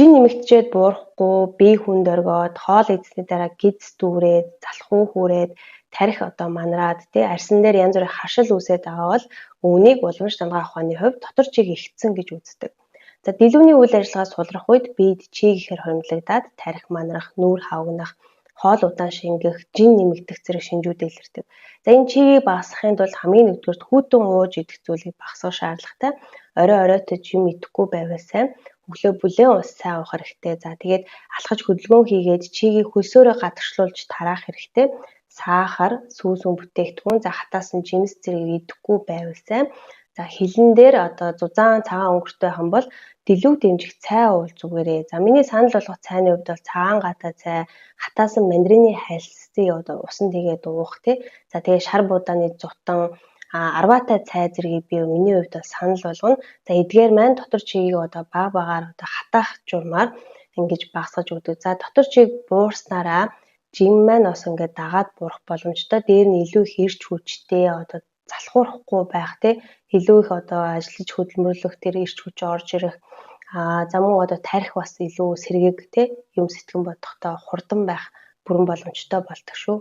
жин нэмэгдчихэд буурахгүй, бие хүнд оргиод, хоол идсний дараа гидс дүүрээд, залхуу хүрээд, тарих манраад арьсан дээр янз бүрийн хашил үүсээд байгаа бол үүнийг уламж дамгаах ухааны хувьд дотор чиг ихтсэн гэж үздэг. За дэлгүүрийн үйл ажиллагаа сулрах үед биед чиг ихээр хоригдлагдаад тарих манрах, нүүр хавгнах, хоол удаан шингэх, жин нэмэгдэх зэрэг шинжүүд илэрдэг. За энэ чигийг багасгахын тулд хамгийн нэгдүгээр хүйтэн ууж идэх зүйлийг багасгах шаардлагатай. Оройтой юм идэхгүй байвал сайн. Өглөө бүлээн ус сайн уух хэрэгтэй. За тэгээд алхаж хөдөлгөөн хийгээд чигийг хөлсөөрөө гадагшлуулж тараах хэрэгтэй. Сахар, сүүсүн бүтээгдэхүүн, за хатаасан жимс зэрэг идэхгүй байвал сайн. За хилэн дээр зузаан цагаан өнгөртэй хан бол дэлгүүр дэмжих цай уул зүгээрээ. За миний санал болгох цайны хувьд бол цагаан гата цай, хатаасан мандарины хальсыг усан тэгээд уух тий. За тэгээд шар будааны зутан, арваатай цай зэргийг би миний хувьд бол санал болгоно. За эдгээр маань дотор чигийг багаар хатаах журмаар ингэж багасгаж өгдөг. За дотор чиг буурснараа жим маань бас ингээд дагаад буурах боломжтой. Дээр нь илүү их эрч хүчтэй залхуурахгүй байх тий. Илүү их ажиллаж хөдөлмөрлөх тэр эрч хүч орж ирэх. За мөн тарих бас илүү сэргийг тий юм сэтгэн бодохдоо хурдан байх бүрэн боломжтой болдог шүү.